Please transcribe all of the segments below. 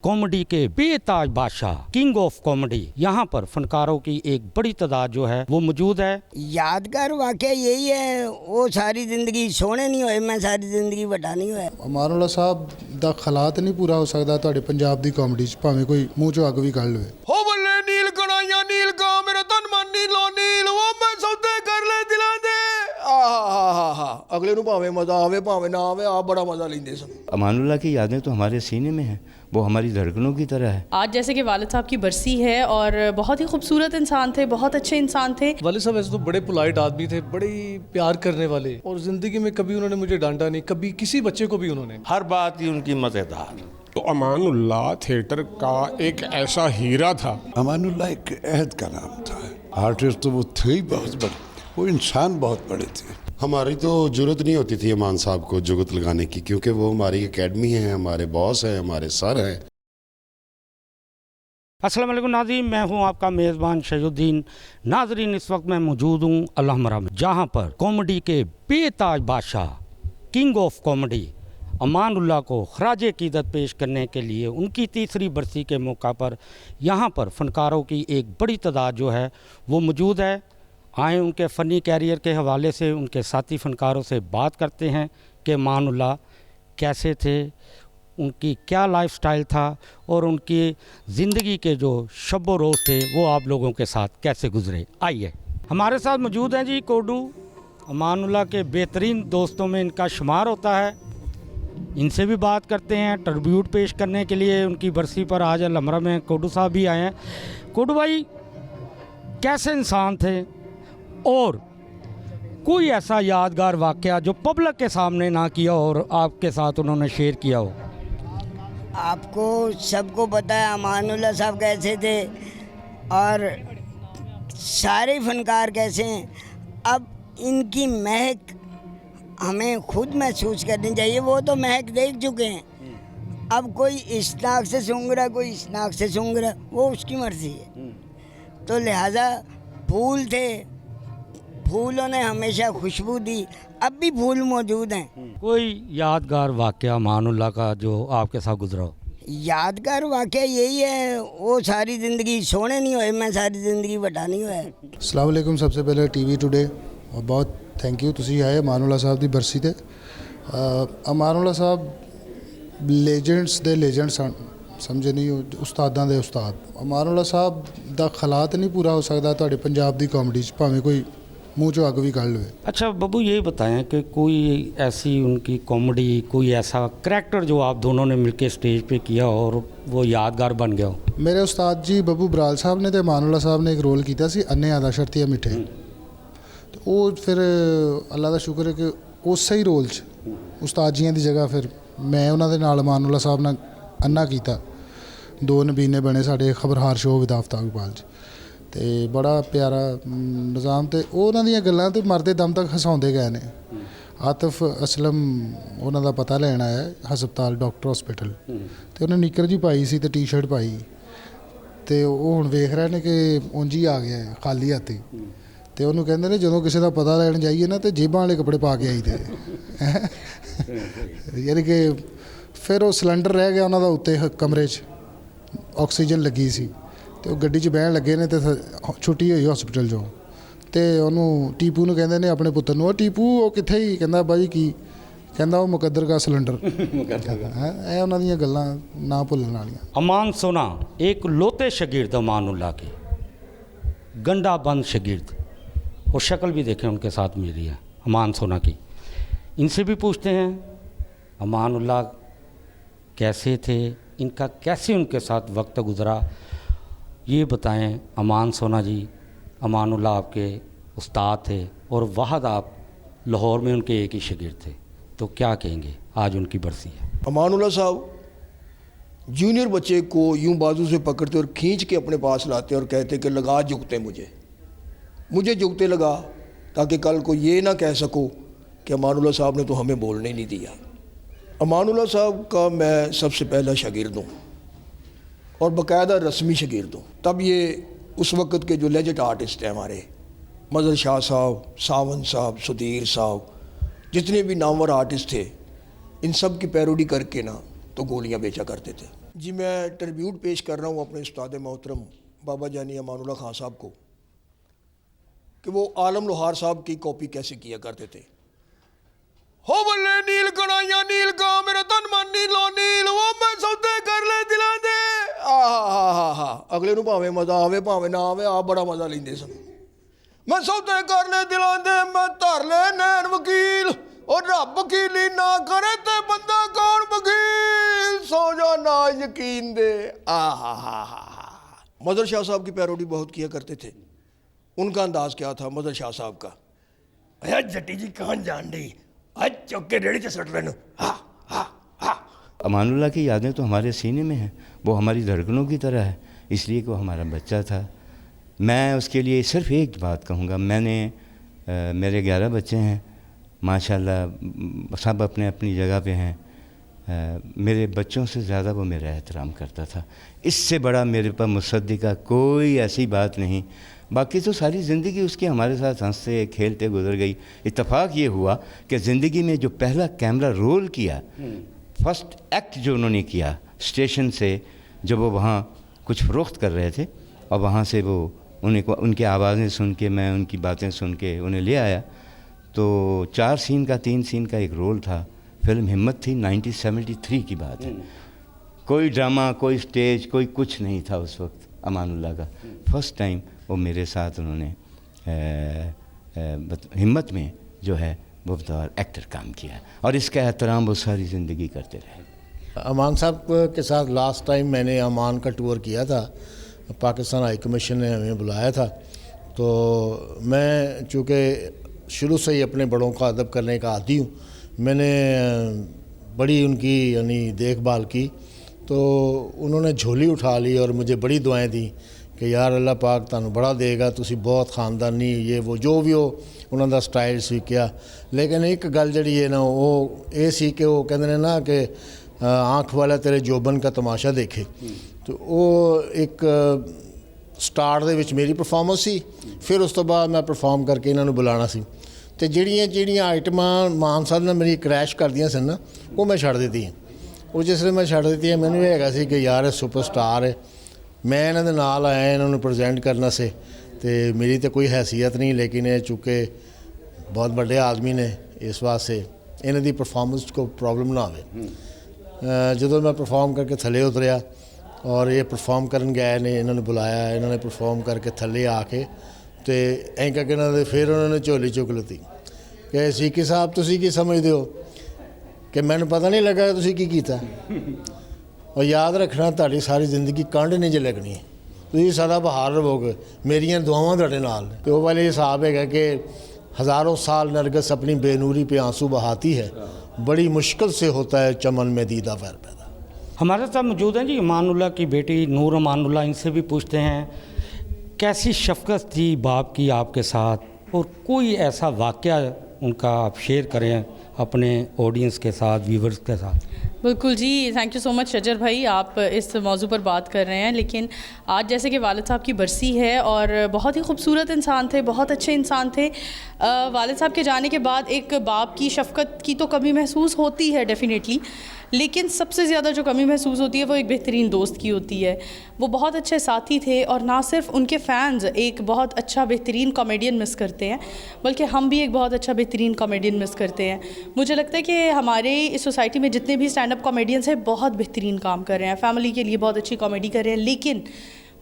Comedy के बेताज बादशाह, king of comedy, यहाँ पर फनकारों की एक बड़ी तादाद जो है वो मौजूद है। यादगार वाकया यही है, वो सारी जिंदगी सोने नहीं होए, मैं सारी जिंदगी ਵੱਡਾ नहीं ਹੋਇਆ। ਅਮਾਨੁੱਲਾ ਸਾਹਿਬ ਦਾ ਖਲਾਤ ਨਹੀਂ ਪੂਰਾ ਹੋ ਸਕਦਾ ਤੁਹਾਡੇ ਪੰਜਾਬ ਦੀ ਕਾਮੇਡੀ 'ਚ, ਭਾਵੇਂ ਕੋਈ ਮੂੰਹ 'ਚੋਂ ਅੱਗ ਵੀ ਕੱਢ ਲਵੇ। ਹੋ ਬੱਲੇ ਨੀਲ ਕਣਾਈਆਂ ਨੀਲ ਕਾ ਮੇਰਾ ਤਨ ਮਨ ਨੀਲੋ ਨੀਲ ਉਹ ਮੈਂ ਸੌਦੇ ਕਰ ਲੈ ਦਿਲਾਂ ਦੇ। ਆਹਾ ਅਗਲੇ ਨੂੰ ਭਾਵੇਂ ਮਜ਼ਾ ਆਵੇ ਭਾਵੇਂ ਨਾ ਆਵੇ, ਆ ਬੜਾ ਮਜ਼ਾ ਲੈਂਦੇ ਸਨ। अमानुल्लाह की यादें तो हमारे सीने में हैं, वो हमारी धड़कनों की तरह है। आज जैसे कि वालिद साहब की बरसी है और बहुत ही खूबसूरत इंसान थे, बहुत अच्छे इंसान थे। वालिद साहब वैसे तो बड़े पोलाइट आदमी थे, बड़े प्यार करने वाले, और ज़िंदगी में कभी उन्होंने मुझे डांटा नहीं, कभी किसी बच्चे को भी उन्होंने। हर बात ही उनकी मज़ेदार। तो अमानुल्लाह थिएटर का एक ऐसा हीरा था। अमानुल्लाह एक अहद का नाम था। आर्टिस्ट तो वो थे ही बहुत बड़े, वो इंसान बहुत बड़े थे। हमारी तो ज़रूरत नहीं होती थी अमान साहब को जुगत लगाने की, क्योंकि वो हमारी एकेडमी है, हमारे बॉस हैं, हमारे सर हैं। अस्सलाम वालेकुम नाज़रीन, मैं हूं आपका मेज़बान शहीउद्दीन। नाज़रीन, इस वक्त मैं मौजूद हूं अलहमरा में, जहां पर कॉमेडी के बेताज बादशाह, किंग ऑफ कॉमेडी अमानुल्लाह को खराज अक़ीदत पेश करने के लिए उनकी तीसरी बरसी के मौका पर यहाँ पर फ़नकारों की एक बड़ी तादाद जो है वो मौजूद है। आए उनके फ़नी कैरियर के हवाले से उनके साथी फ़नकारों से बात करते हैं कि अमानुल्लाह कैसे थे, उनकी क्या लाइफस्टाइल था और उनकी ज़िंदगी के जो शब व रोज़ थे वो आप लोगों के साथ कैसे गुज़रे। आइए, हमारे साथ मौजूद हैं जी कोडू। अमानुल्लाह के बेहतरीन दोस्तों में इनका शुमार होता है। इनसे भी बात करते हैं ट्रिब्यूट पेश करने के लिए उनकी बरसी पर। आज अलहमरा में कोडू साहब भी आए हैं। कोडू भाई कैसे इंसान थे और कोई ऐसा यादगार वाक़या जो पब्लिक के सामने ना किया और आपके साथ उन्होंने शेयर किया हो? आपको सबको पता है अमानुल्लाह साहब कैसे थे और सारे फनकार कैसे हैं। अब इनकी महक हमें खुद महसूस करनी चाहिए। वो तो महक देख चुके हैं, अब कोई इस नाक से सूंघ रहा, कोई इस नाक से सूंघ रहा, वो उसकी मर्ज़ी है। तो लिहाजा फूल थे, फूलों ने हमेशा खुशबू दी, अब भी फूल मौजूद हैं। कोई यादगार वाक़या अमानुल्लाह का जो आपके साथ गुजरा हो? यादगार वाक़या यही है, वो सारी ज़िंदगी सोने नहीं होए, मैं सारी ज़िंदगी ਵੱਡਾ नहीं होया। अस्सलाम वालेकुम। सबसे पहले टीवी टुडे और बहुत थैंक यू, तुसी आए अमानुल्लाह साहब की बरसी ते। अमानुल्लाह साहब लेजेंड्स दे लेजेंड सन, समझे नहीं, उस्तादां दे उस्ताद। अमानुल्लाह साहब दा खलात नहीं पूरा हो सकता तुहाडे पंजाब दी कॉमेडी च, भावें कोई मुँह चो अग भी कढ़ लवे। अच्छा बब्बू, ये बताएं कि कोई ऐसी उनकी कॉमेडी, कोई ऐसा करैक्टर जो आप दोनों ने मिलकर स्टेज पे किया और वो यादगार बन गया हो? मेरे उस्ताद जी बब्बू बराल साहब ने तो अमानुल्लाह साहब ने एक रोल किया सी अन्ने दा शर्तिया मिठे, तो वो फिर अल्लाह का शुक्र है कि उस ही रोल च उस्ताद जियां की जगह फिर मैं उन्होंने नाल अमानुल्लाह साहब ने अन्ना किया। दो नबीने बने साढ़े खबरहार शो विद आफ्ताब इकबाल च, तो बड़ा प्यारा निज़ाम। तो उन्हों दी गल्लां तो मरदे दम तक हसाउंदे गए ने। आतिफ असलम उन्हों का पता लैन आया हस्पताल डॉक्टर हॉस्पिटल, तो उन्हें निकर जी पाई सी ते टी शर्ट पाई, तो वो हुण वेख रहे ने कि उंज ही आ गया है खाली हाथी। तो उन्होंने कहते हैं जो किसी का पता लैन जाइए ना तो जेबां वाले कपड़े पा के आई थे। यानी कि फिर वो सिलेंडर रह गया उन्होंने उत्ते कमरे च, ऑक्सीजन लगी सी, तो गड्डी च बहन लगे ने, तो छुट्टी हुई हॉस्पिटल चों, तो उन्होंने टीपू ने कहते हैं अपने पुत्र को, टीपू वो कित्थे ही, कहता भाई की, कहता वो मुकद्दर का सिलेंडर। ये उन्हों दी गल्लां ना भुल्लण वालियां। अमान सोना एक लोते शगिर्द अमानुल्लाह के, गंडा बंद शगिर्द, और शक्ल भी देखें उनके साथ मेरी है अमान सोना की। इनसे भी पूछते हैं अमानुल्लाह कैसे थे, इनका कैसे उनके साथ वक्त गुज़रा, ये बताएं। अमान सोना जी, अमानुल्लाह आपके उस्ताद थे और वाहद आप लाहौर में उनके एक ही शागिर्द थे, तो क्या कहेंगे? आज उनकी बरसी है। अमानुल्लाह साहब जूनियर बच्चे को यूं बाजू से पकड़ते और खींच के अपने पास लाते और कहते कि लगा जुगते मुझे जुगते लगा, ताकि कल को ये ना कह सको कि अमानुल्लाह साहब ने तो हमें बोलने नहीं दिया। अमानुल्लाह साहब का मैं सबसे पहला शागिर्द हूँ और बाकायदा रस्मी शागिर्द हूँ। तब ये उस वक़्त के जो लेजेंड आर्टिस्ट हैं हमारे, मज़हर शाह साहब, सावन साहब, सुधीर साहब, जितने भी नामवर आर्टिस्ट थे, इन सब की पैरोडी करके ना तो गोलियाँ बेचा करते थे। जी मैं ट्रिब्यूट पेश कर रहा हूँ अपने उस्ताद मोहतरम बाबा जानी अमानुल्लाह खान साहब को कि वो आलम लोहार साहब की कॉपी कैसे किया करते थे। हो बल्ले नील कणाइया नील का मेरा तन मन नीलो नील वो मैं सौदे कर ले दिला दे हा अगले नूं भावें मज़ा आवे भावें ना आवे आप बड़ा मज़ा लेंदे सन। मैं सौदे कर ले दिला दे मैं धर ले नैन वकील और रब वकीली ना करे ते बंदा कौन वकील सो जा ना यकीन दे हा मदर शाह साहब की पैरोडी बहुत किया करते थे। उनका अंदाज क्या था मदर शाह साहब का, अरे जट्टी जी कौन जान दी आज चौके रेड़ी से सट लेना हा। अमानुल्लाह की यादें तो हमारे सीने में हैं, वो हमारी धड़कनों की तरह है, इसलिए कि वो हमारा बच्चा था। मैं उसके लिए सिर्फ एक बात कहूँगा, मेरे 11 बच्चे हैं माशाल्लाह, सब अपने अपनी जगह पे हैं। मेरे बच्चों से ज़्यादा वो मेरा एहतराम करता था। इससे बड़ा मेरे पास मुसद्दिक़ा कोई ऐसी बात नहीं। बाकी तो सारी ज़िंदगी उसकी हमारे साथ हंसते खेलते गुजर गई। इत्तेफाक ये हुआ कि ज़िंदगी में जो पहला कैमरा रोल किया, फर्स्ट एक्ट जो उन्होंने किया स्टेशन से, जब वो वहाँ कुछ फ़रोख्त कर रहे थे और वहाँ से वो उनकी आवाज़ें सुन के, मैं उनकी बातें सुन के उन्हें ले आया, तो 4 सीन का 3 सीन का एक रोल था। फिल्म हिम्मत थी, 1973 की बात है। कोई ड्रामा, कोई स्टेज, कोई कुछ नहीं था उस वक्त अमानुल्लाह का। फर्स्ट टाइम वो मेरे साथ उन्होंने हिम्मत में जो है वो बतौर एक्टर काम किया और इसका एहतराम वो सारी ज़िंदगी करते रहे। अमान साहब के साथ लास्ट टाइम मैंने अमान का टूर किया था, पाकिस्तान हाई कमीशन ने हमें बुलाया था। तो मैं चूँकि शुरू से ही अपने बड़ों का अदब करने का आदी हूँ, मैंने बड़ी उनकी यानी देखभाल की। तो उन्होंने झोली उठा ली और मुझे बड़ी दुआएं दी कि यार अल्लाह पाक तुहानू बड़ा देगा, तुसी बहुत खानदानी ये वो जो भी हो उन्होंने दा स्टाइल सीखिया। लेकिन एक गल जड़ी है ना वो ये सी कि वो कहते हैं ना कि आँख वाला तेरे जोबन का तमाशा देखे। तो वो एक स्टार्ट दे विच मेरी परफॉर्मेंस सी, फिर उस तो बाद मैं परफॉर्म करके इन्होंने बुलाना सी। तो ਜਿਹੜੀਆਂ आइटमां मान साहब ने मेरी क्रैश कर दियां सन ना, वो मैं छड़ दी हैं। वो जिसले मैं छड़ दी मैंने ये हैगा सी कि यार ये सुपरस्टार है, मैं इन्हां दे नाल आया इन्होंने प्रेजेंट करना से, तो मेरी तो कोई हैसियत नहीं, लेकिन ये चूँकि बहुत बड़े आदमी ने इस वास्ते इन्हां दी परफॉर्मेंस को प्रॉब्लम ना आवे। जो मैं परफॉर्म करके थले उतरिया और ये परफॉर्म करन गए ने, इन्होंने बुलाया, इन्होंने परफॉर्म करके थले आके तो ऐं करके इन्होंने फिर उन्होंने झोली चुक ली कि सीकी साहब तुसी की समझते हो कि मैंने पता नहीं लगा तुसी की कीता। और याद रखना ताड़ी सारी ज़िंदगी कंड नहीं जे लगनी, तुसी सदा बहार रहोगे, मेरियां दुआवां तुहाडे नाल। तो वो वाले हिसाब है कि हज़ारों साल नरगिस अपनी बेनूरी पे आंसू बहाती है, बड़ी मुश्किल से होता है चमन में दीदा फैर पैदा। हमारे साथ मौजूद हैं जी अमानुल्लाह की बेटी नूर अमानुल्लाह, इनसे भी पूछते हैं कैसी शफ़क़त थी बाप की आपके साथ, और कोई ऐसा वाक़या उनका आप शेयर करें अपने ऑडियंस के साथ, व्यूवर्स के साथ। बिल्कुल जी, थैंक यू सो मच शजर भाई, आप इस मौजू पर बात कर रहे हैं। लेकिन आज जैसे कि वालिद साहब की बरसी है और बहुत ही खूबसूरत इंसान थे, बहुत अच्छे इंसान थे। वालिद साहब के जाने के बाद एक बाप की शफ़क़त की तो कमी महसूस होती है डेफ़िनेटली, लेकिन सबसे ज़्यादा जो कमी महसूस होती है वो एक बेहतरीन दोस्त की होती है। वो बहुत अच्छे साथी थे और ना सिर्फ उनके फ़ैन्स एक बहुत अच्छा बेहतरीन कॉमेडियन मिस करते हैं, बल्कि हम भी एक बहुत अच्छा बेहतरीन कॉमेडियन मिस करते हैं। मुझे लगता है कि हमारे इस सोसाइटी में जितने भी स्टैंड अप कॉमेडियंस हैं बहुत बेहतरीन काम कर रहे हैं, फैमिली के लिए बहुत अच्छी कॉमेडी कर रहे हैं, लेकिन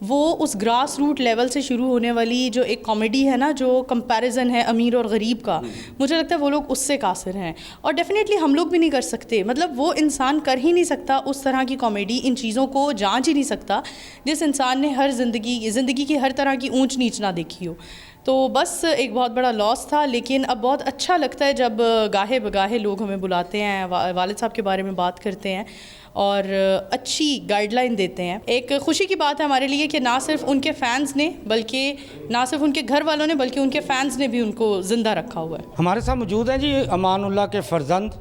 वो उस ग्रास रूट लेवल से शुरू होने वाली जो एक कॉमेडी है ना, जो कंपैरिजन है अमीर और गरीब का, मुझे लगता है वो लोग उससे कासिर हैं। और डेफिनेटली हम लोग भी नहीं कर सकते, मतलब वो इंसान कर ही नहीं सकता उस तरह की कॉमेडी, इन चीज़ों को जांच ही नहीं सकता जिस इंसान ने हर ज़िंदगी की हर तरह की ऊंच नीच ना देखी हो। तो बस एक बहुत बड़ा लॉस था, लेकिन अब बहुत अच्छा लगता है जब गाहे बगाहे लोग हमें बुलाते हैं, वालिद साहब के बारे में बात करते हैं और अच्छी गाइडलाइन देते हैं। एक खुशी की बात है हमारे लिए कि ना सिर्फ उनके फ़ैन्स ने, बल्कि ना सिर्फ उनके घर वालों ने, बल्कि उनके फ़ैन्स ने भी उनको ज़िंदा रखा हुआ है। हमारे साथ मौजूद हैं जी अमानुल्लाह के फ़र्जंद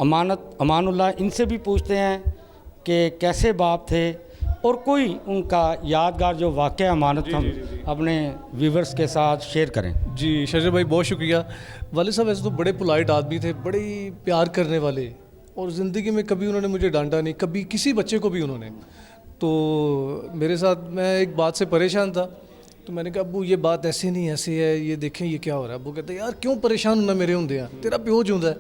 अमानुल्लाह, इनसे भी पूछते हैं कि कैसे बाप थे और कोई उनका यादगार जो वाक़या अमानत हम अपने व्यूवर्स के साथ शेयर करें। जी शजर भाई बहुत शुक्रिया। वालिद साहब ऐसे तो बड़े पोलाइट आदमी थे, बड़े प्यार करने वाले, और ज़िंदगी में कभी उन्होंने मुझे डांटा नहीं, कभी किसी बच्चे को भी उन्होंने। तो मेरे साथ, मैं एक बात से परेशान था, तो मैंने कहा अब्बू ये बात ऐसे नहीं ऐसे है, ये देखें ये क्या हो रहा है। अब्बू कहते यार क्यों परेशान होना मेरे होंदे आ, तेरा प्यो जिंदा है,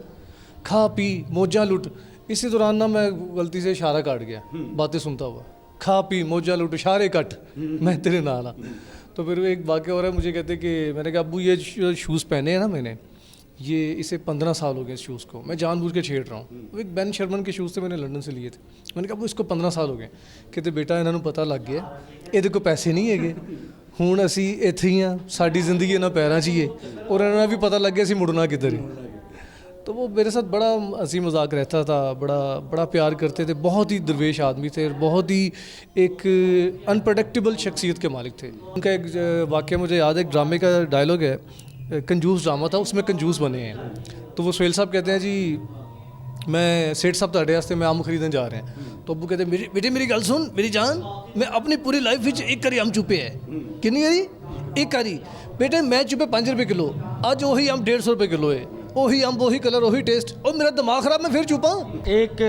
खा पी मौजा लुट। इसी दौरान ना मैं गलती से इशारा काट गया बातें सुनता हुआ, खा पी मौजा लुट इशारे कट, मैं तेरे नाल आ। तो फिर एक वाक़या हो रहा है, मुझे कहते कि मैंने कहा अब्बू ये शूज़ पहने हैं ना मैंने, ये इसे 15 साल हो गए इस शूज़ को, मैं जानबूझ के छेड़ रहा हूँ। वो एक बेन शर्मन के शूज़ थे, मैंने लंदन से लिए थे। मैंने कहा अब्बू इसको 15 साल हो गए। कहते बेटा इन्हों पता लग गया ये कोई पैसे नहीं है, हुण असी इत्थे ही हाँ, साडी जिंदगी इन्हां पैरां 'च ही है, और इन्होंने भी पता लग गया असी मुड़ना किधर है। तो वो मेरे साथ बड़ा हंसी मजाक रहता था, बड़ा प्यार करते थे, बहुत ही दरवेश आदमी थे, बहुत ही एक अनप्रडिक्टेबल शख्सियत के मालिक थे। उनका एक वाक़या मुझे याद है, एक ड्रामे का डायलॉग है, कंजूस ड्रामा था, उसमें कंजूस बने हैं। तो वो सुहेल साहब कहते हैं जी मैं सेठ साहब तुहाडे वास्ते मैं अम्ब खरीदन जा रहे हैं। तो अब्बू कहते बेटे मेरी गल सुन मेरी जान, मैं अपनी पूरी लाइफ विच एक करी अम्ब चुपे है। कितनी करी? एक करी। बेटे मैं चुपे 5 रुपये किलो, अज वही अम्ब 150 रुपये किलो है, वही अम्ब वही कलर वही टेस्ट, और मेरा दिमाग ख़राब, मैं फिर चुपा। एक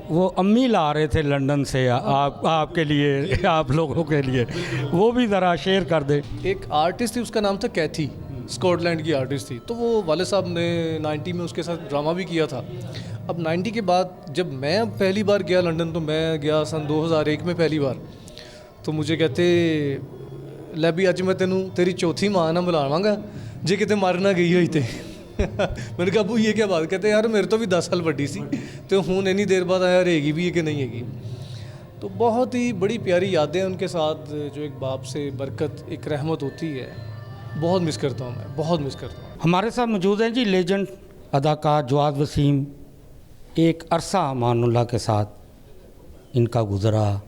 वो अम्मी ला रहे थे लंदन से आपके लिए, आप लोगों के लिए, वो भी ज़रा शेयर कर दे। एक आर्टिस्ट थी, उसका नाम था कैथी, स्कॉटलैंड की आर्टिस्ट थी। तो वो वाले साहब ने 90 में उसके साथ ड्रामा भी किया था। अब 90 के बाद जब मैं पहली बार गया लंदन, तो मैं गया सन 2001 में पहली बार। तो मुझे कहते लै भी अज मैं तेनू तेरी चौथी माँ ना बुलावांगा जे किते मर ना गई हुई थे। मैंने कहा अबू ये क्या बात? कहते यार मेरे तो भी 10 साल बड़ी सी, तो हूँ इन्नी देर बाद आया रहेगी भी है कि नहीं हैगी। तो बहुत ही बड़ी प्यारी यादें उनके साथ, जो एक बाप से बरकत एक रहमत होती है, बहुत मिस करता हूँ मैं, बहुत मिस करता हूँ। हमारे साथ मौजूद हैं जी लेजेंड अदाकार जवाद वसीम। एक अरसा अमानुल्लाह के साथ इनका गुज़रा,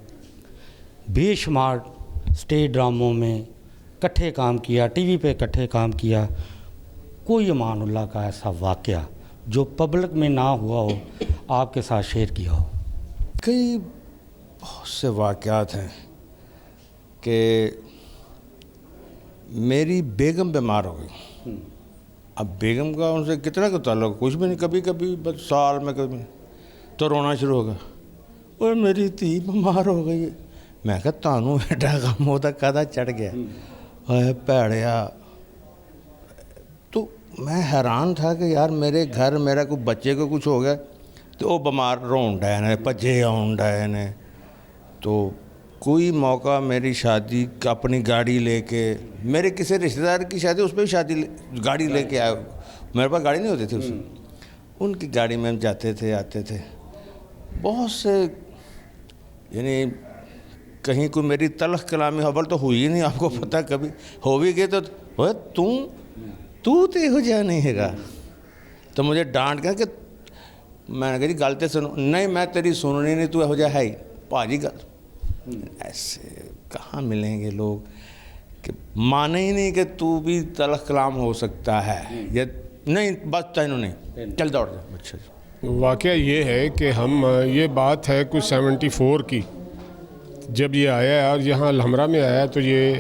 बेशुमार स्टेज ड्रामों में इकट्ठे काम किया, टीवी पे इकट्ठे काम किया। कोई अमानुल्लाह का ऐसा वाक़या जो पब्लिक में ना हुआ हो, आपके साथ शेयर किया हो? कई बहुत से वाक़यात हैं कि मेरी बेगम बीमार हो गई। अब बेगम का उनसे कितना का ताल्लुक, कुछ भी नहीं, कभी कभी बस साल में कभी, तो रोना शुरू हो गया, और मेरी धी बीमार हो गई। मैं कहा तानू एडा कम होता कदा चढ़ गया है भैड़िया। तो मैं हैरान था कि यार मेरे घर मेरा कोई बच्चे को कुछ हो गया तो वो बीमार रोन डे ने, भजे आउन डे ने। तो कोई मौका मेरी शादी अपनी गाड़ी लेके, मेरे किसी रिश्तेदार की शादी, उस पर भी शादी गाड़ी लेके आए, मेरे पास गाड़ी नहीं होती थी उसमें, उनकी गाड़ी में हम जाते थे आते थे। बहुत से यानी कहीं कोई मेरी तलख कलामी हबल तो हुई ही नहीं, आपको पता कभी हो भी गए तो तू तो यहो जहा नहीं हैगा। तो मुझे डांट गया कि मैंने कहा गल तो सुनो, नहीं मैं तेरी सुननी नहीं, तू यहो जहा है ही भाजी गल। ऐसे कहाँ मिलेंगे लोग कि माने ही नहीं कि तू भी तलख कलाम हो सकता है, या नहीं बस तेनों नहीं चल दौड़ जा। अच्छा वाक़या ये है कि हम, ये बात है कुछ 74 की, जब ये आया और यहाँ अलहमरा में आया, तो ये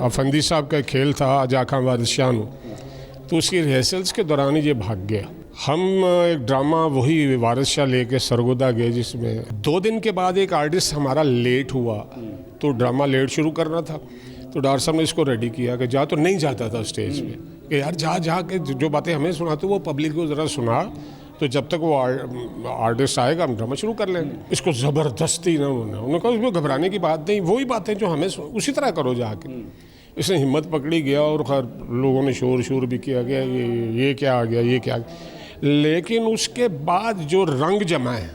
अफंदी साहब का खेल था जाखा बादशाह, तो उसकी रिहर्सल्स के दौरान ही ये भाग गया। हम एक ड्रामा वही वारिस शाह लेके सरगोदा गए, जिसमें 2 दिन के बाद एक आर्टिस्ट हमारा लेट हुआ, तो ड्रामा लेट शुरू करना था। तो डॉक्टर साहब ने इसको रेडी किया कि जा, तो नहीं जाता था स्टेज पे कि यार जा के जो बातें हमें सुनाते वो पब्लिक को ज़रा सुना, तो जब तक वो आर्टिस्ट आएगा हम ड्रामा शुरू कर लेंगे। इसको ज़बरदस्ती ना उन्होंने कहा उसमें घबराने की बात नहीं, वही बातें जो हमें उसी तरह करो जाके। इसने हिम्मत पकड़ी गया, और खैर लोगों ने शोर भी किया गया, ये क्या आ गया, ये क्या आ गया। लेकिन उसके बाद जो रंग जमा है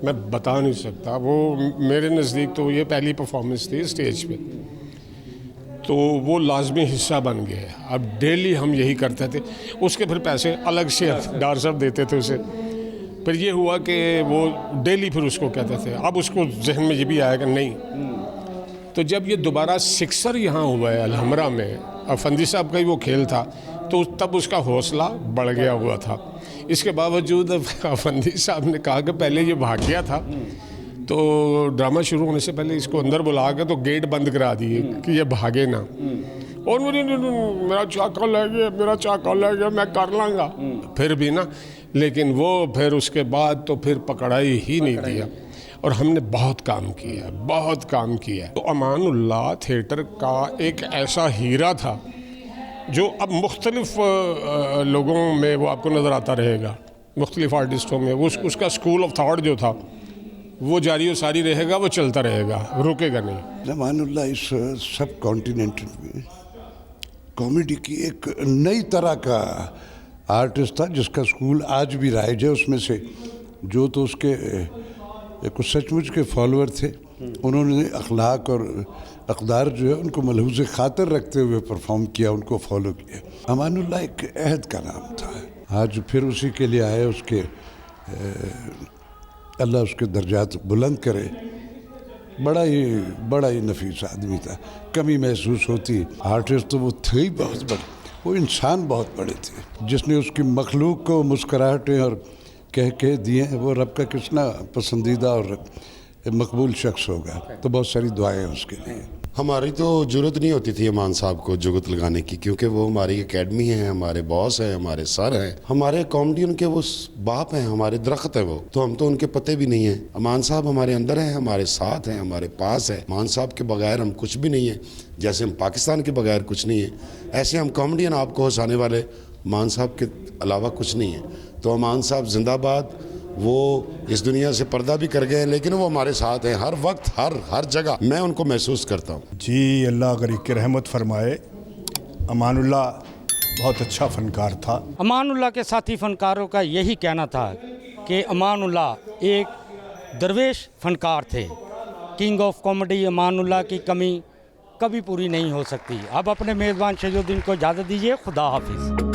मैं बता नहीं सकता। वो मेरे नज़दीक तो ये पहली परफॉर्मेंस थी स्टेज पे, तो वो लाजमी हिस्सा बन गया। अब डेली हम यही करते थे, उसके फिर पैसे अलग से डॉक्टर साहब देते थे उसे। फिर ये हुआ कि वो डेली फिर उसको कहते थे। अब उसको जहन में ये भी आया कि नहीं, तो जब ये दोबारा सिक्सर यहाँ हुआ है अलहमरा में, अफंदी साहब का ही वो खेल था, तो तब उसका हौसला बढ़ गया हुआ था। इसके बावजूद अफंदी साहब ने कहा कि पहले ये भाग गया था, तो ड्रामा शुरू होने से पहले इसको अंदर बुला के तो गेट बंद करा दिए कि ये भागे ना। और मेरा चाका लग गया, मैं कर लाँगा। फिर भी ना लेकिन वो फिर उसके बाद तो फिर पकड़ाई ही नहीं दिया और हमने बहुत काम किया, बहुत काम किया। तो अमानुल्लाह थिएटर का एक ऐसा हीरा था जो अब मुख्तलिफ लोगों में वो आपको नज़र आता रहेगा, मुख्तलिफ आर्टिस्टों में। वो उसका स्कूल ऑफ थॉट जो था वो जारी व सारी रहेगा, वो चलता रहेगा, रुकेगा नहीं। अमानुल्लाह इस सब कॉन्टिनेंट में कॉमेडी की एक नई तरह का आर्टिस्ट था जिसका स्कूल आज भी राइज है। उसमें से जो तो उसके कुछ सचमुच के फॉलोअर थे, उन्होंने अखलाक और अक़दार जो है उनको मलहूज़ ख़ातर रखते हुए परफॉर्म किया, उनको फॉलो किया। अमानुल्लाह एक अहद का नाम था, आज फिर उसी के लिए आए। उसके अल्लाह उसके दर्जात बुलंद करे। बड़ा ही नफीस आदमी था, कमी महसूस होती। आर्टिस्ट तो वो थे ही बहुत बड़े, वो इंसान बहुत बड़े थे। जिसने उसकी मखलूक को मुस्कराहटें और कह दिए, वो रब का कितना पसंदीदा और मकबूल शख्स होगा। तो बहुत सारी दुआएं हैं उसके लिए। हमारी तो ज़रूरत नहीं होती थी इमाम साहब को जुगत लगाने की, क्योंकि वो हमारी एकेडमी है, हमारे बॉस हैं, हमारे सर हैं, हमारे कॉमेडियन के वो बाप हैं, हमारे दरख्त हैं वो। तो हम तो उनके पते भी नहीं हैं। अमान साहब हमारे अंदर हैं, हमारे साथ हैं, हमारे पास है। अमान साहब के बगैर हम कुछ भी नहीं हैं, जैसे हम पाकिस्तान के बगैर कुछ नहीं है, ऐसे हम कॉमेडियन आपको हंसाने वाले अमान साहब के अलावा कुछ नहीं है। तो अमान साहब जिंदाबाद। वो इस दुनिया से पर्दा भी कर गए, लेकिन वो हमारे साथ हैं हर वक्त, हर जगह। मैं उनको महसूस करता हूँ। जी, अल्लाह करीम की रहमत फरमाए। अमानुल्लाह बहुत अच्छा फ़नकार था। अमानुल्लाह के साथी फ़नकारों का यही कहना था कि अमानुल्लाह एक दरवेश फ़नकार थे। किंग ऑफ कॉमेडी अमानुल्लाह की कमी कभी पूरी नहीं हो सकती। अब अपने मेज़बान शहीदुद्दीन को इजाज़त दीजिए। खुदा हाफिज़।